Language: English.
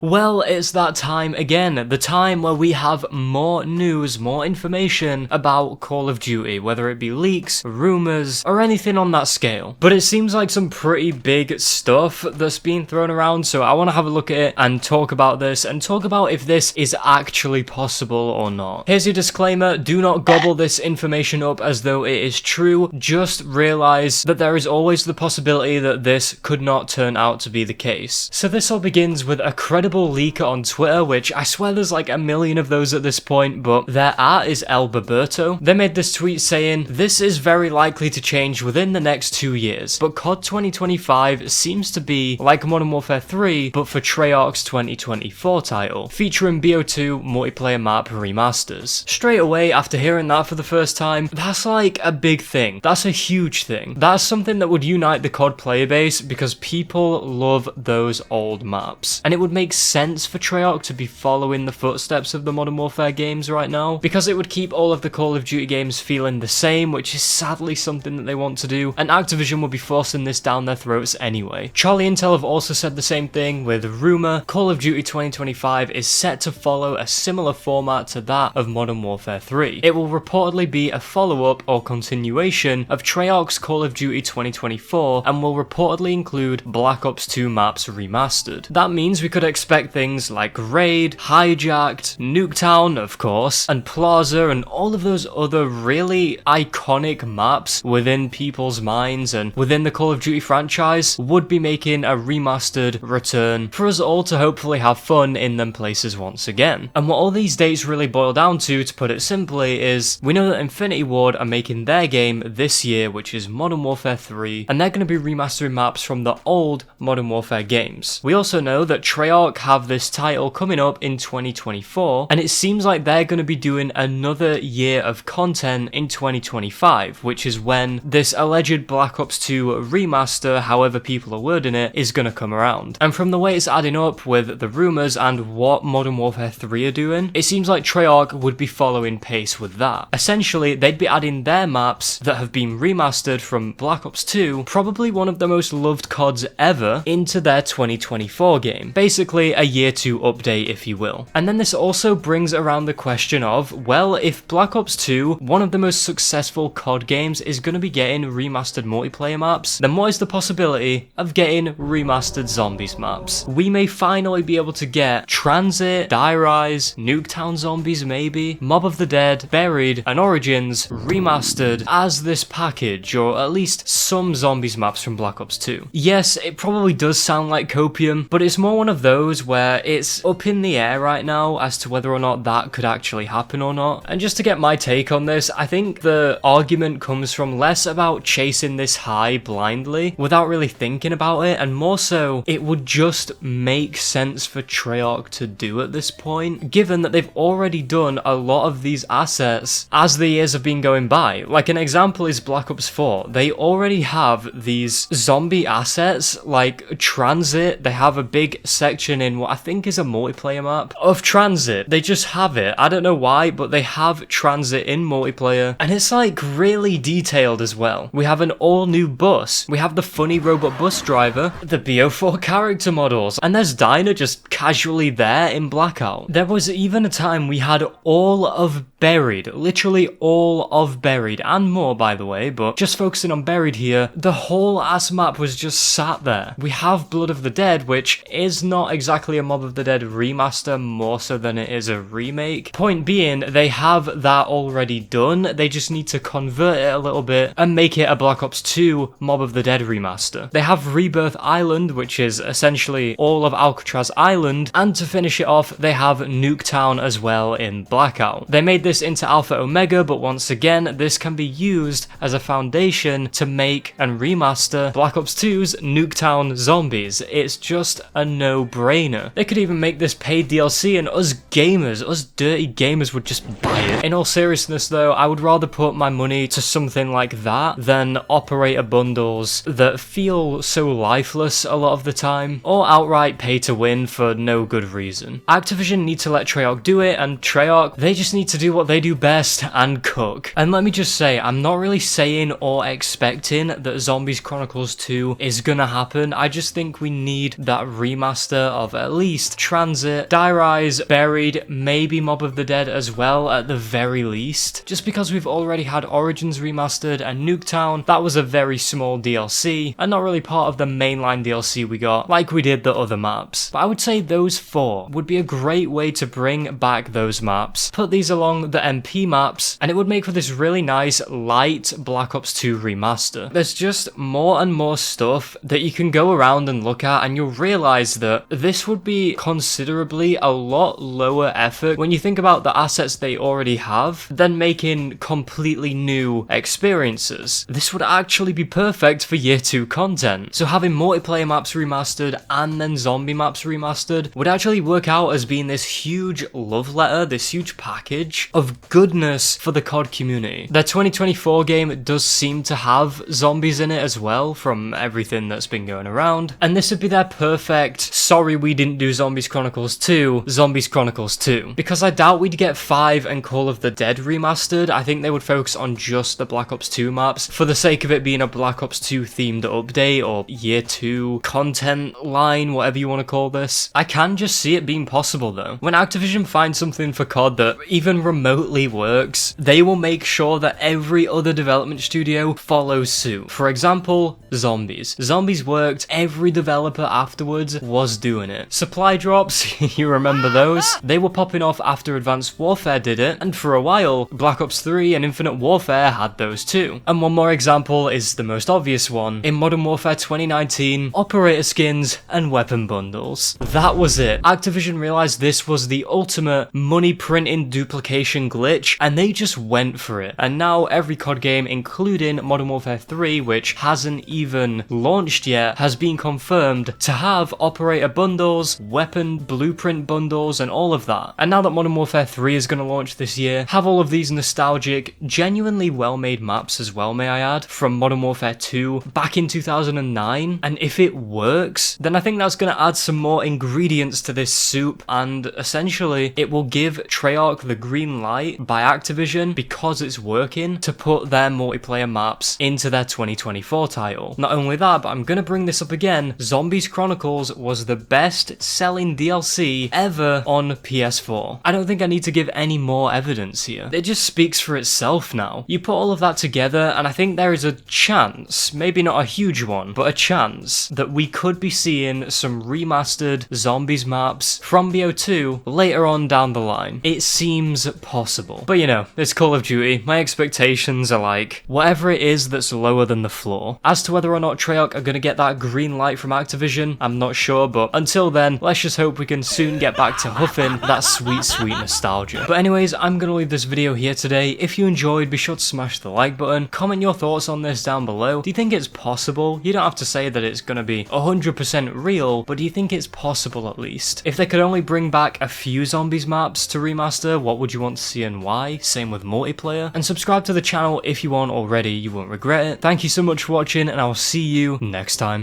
Well, it's that time again, the time where we have more news, more information about Call of Duty, whether it be leaks, rumors, or anything on that scale. But it seems like some pretty big stuff that's being thrown around, so I want to have a look at it and talk about this, and talk about if this is actually possible or not. Here's your disclaimer: do not gobble this information up as though it is true, just realize that there is always the possibility that this could not turn out to be the case. So this all begins with a credible leaker on Twitter, which I swear there's like a million of those at this point, but their art is El Baberto. They made this tweet saying, "This is very likely to change within the next 2 years, but COD 2025 seems to be like Modern Warfare 3, but for Treyarch's 2024 title, featuring BO2 multiplayer map remasters." Straight away, after hearing that for the first time, that's like a big thing. That's a huge thing. That's something that would unite the COD player base, because people love those old maps. And it would make sense for Treyarch to be following the footsteps of the Modern Warfare games right now, because it would keep all of the Call of Duty games feeling the same, which is sadly something that they want to do, and Activision would be forcing this down their throats anyway. Charlie Intel have also said the same thing, with rumor Call of Duty 2025 is set to follow a similar format to that of Modern Warfare 3. It will reportedly be a follow-up or continuation of Treyarch's Call of Duty 2024, and will reportedly include Black Ops 2 maps remastered. That means we could expect things like Raid, Hijacked, Nuketown, of course, and Plaza, and all of those other really iconic maps within people's minds and within the Call of Duty franchise would be making a remastered return for us all to hopefully have fun in them places once again. And what all these dates really boil down to put it simply, is we know that Infinity Ward are making their game this year, which is Modern Warfare 3, and they're going to be remastering maps from the old Modern Warfare games. We also know that Treyarch have this title coming up in 2024, and it seems like they're going to be doing another year of content in 2025, which is when this alleged Black Ops 2 remaster, however people are wording it, is going to come around. And from the way it's adding up with the rumors and what Modern Warfare 3 are doing, it seems like Treyarch would be following pace with that. Essentially, they'd be adding their maps that have been remastered from Black Ops 2, probably one of the most loved CODs ever, into their 2024 game. Basically, a year 2 update, if you will. And then this also brings around the question of, well, if Black Ops 2, one of the most successful COD games, is going to be getting remastered multiplayer maps, then what is the possibility of getting remastered zombies maps? We may finally be able to get Transit, Die Rise, Nuketown Zombies maybe, Mob of the Dead, Buried, and Origins remastered as this package, or at least some zombies maps from Black Ops 2. Yes, it probably does sound like copium, but it's more one of those where it's up in the air right now as to whether or not that could actually happen or not. And just to get my take on this, I think the argument comes from less about chasing this high blindly without really thinking about it, and more so it would just make sense for Treyarch to do at this point, given that they've already done a lot of these assets as the years have been going by. Like an example is Black Ops 4. They already have these zombie assets like Transit. They have a big section in what I think is a multiplayer map of Transit. They just have it. I don't know why, but they have Transit in multiplayer, and it's like really detailed as well. We have an all new bus. We have the funny robot bus driver, the BO4 character models, and there's Dinah just casually there in Blackout. There was even a time we had all of Buried, literally all of Buried, and more by the way, but just focusing on Buried here, the whole ass map was just sat there. We have Blood of the Dead, which is not exactly a Mob of the Dead remaster, more so than it is a remake. Point being, they have that already done, they just need to convert it a little bit and make it a Black Ops 2 Mob of the Dead remaster. They have Rebirth Island, which is essentially all of Alcatraz Island, and to finish it off, they have Nuketown as well in Blackout. They made this into Alpha Omega, but once again, this can be used as a foundation to make and remaster Black Ops 2's Nuketown Zombies. It's just a no-brainer. They could even make this paid DLC, and us gamers, us dirty gamers, would just buy it. In all seriousness though, I would rather put my money to something like that than operator bundles that feel so lifeless a lot of the time, or outright pay to win for no good reason. Activision need to let Treyarch do it, and Treyarch, they just need to do what what they do best and cook. And let me just say, I'm not really saying or expecting that Zombies Chronicles 2 is gonna happen. I just think we need that remaster of at least Transit, Die Rise, Buried, maybe Mob of the Dead as well at the very least. Just because we've already had Origins remastered and Nuketown, that was a very small DLC and not really part of the mainline DLC we got like we did the other maps. But I would say those 4 would be a great way to bring back those maps, put these along the MP maps, and it would make for this really nice light Black Ops 2 remaster. There's just more and more stuff that you can go around and look at, and you'll realize that this would be considerably a lot lower effort when you think about the assets they already have than making completely new experiences. This would actually be perfect for year 2 content. So having multiplayer maps remastered and then zombie maps remastered would actually work out as being this huge love letter, this huge package of goodness for the COD community. Their 2024 game does seem to have zombies in it as well from everything that's been going around, and this would be their perfect sorry we didn't do Zombies Chronicles 2, Zombies Chronicles 2. Because I doubt we'd get 5 and Call of the Dead remastered. I think they would focus on just the Black Ops 2 maps for the sake of it being a Black Ops 2 themed update or year 2 content line, whatever you want to call this. I can just see it being possible though. When Activision finds something for COD that even remotely works, they will make sure that every other development studio follows suit. For example, Zombies. Zombies worked, every developer afterwards was doing it. Supply drops, you remember those? They were popping off after Advanced Warfare did it, and for a while, Black Ops 3 and Infinite Warfare had those too. And one more example is the most obvious one. In Modern Warfare 2019, operator skins and weapon bundles. That was it. Activision realized this was the ultimate money printing duplication glitch, and they just went for it. And now every COD game, including Modern Warfare 3, which hasn't even launched yet, has been confirmed to have operator bundles, weapon blueprint bundles, and all of that. And now that Modern Warfare 3 is going to launch this year, have all of these nostalgic, genuinely well-made maps as well, may I add, from Modern Warfare 2 back in 2009. And if it works, then I think that's going to add some more ingredients to this soup, and essentially it will give Treyarch the green light by Activision, because it's working, to put their multiplayer maps into their 2024 title. Not only that, but I'm going to bring this up again, Zombies Chronicles was the best selling DLC ever on PS4. I don't think I need to give any more evidence here. It just speaks for itself now. You put all of that together, and I think there is a chance, maybe not a huge one, but a chance that we could be seeing some remastered Zombies maps from BO2 later on down the line. It seems possible. But you know, it's Call of Duty. My expectations are like, whatever it is that's lower than the floor. As to whether or not Treyarch are going to get that green light from Activision, I'm not sure, but until then, let's just hope we can soon get back to huffing that sweet, sweet nostalgia. But anyways, I'm going to leave this video here today. If you enjoyed, be sure to smash the like button. Comment your thoughts on this down below. Do you think it's possible? You don't have to say that it's going to be 100% real, but do you think it's possible at least? If they could only bring back a few Zombies maps to remaster, what would you want to see and why? Same with multiplayer. And subscribe to the channel if you aren't already, you won't regret it. Thank you so much for watching, and I will see you next time.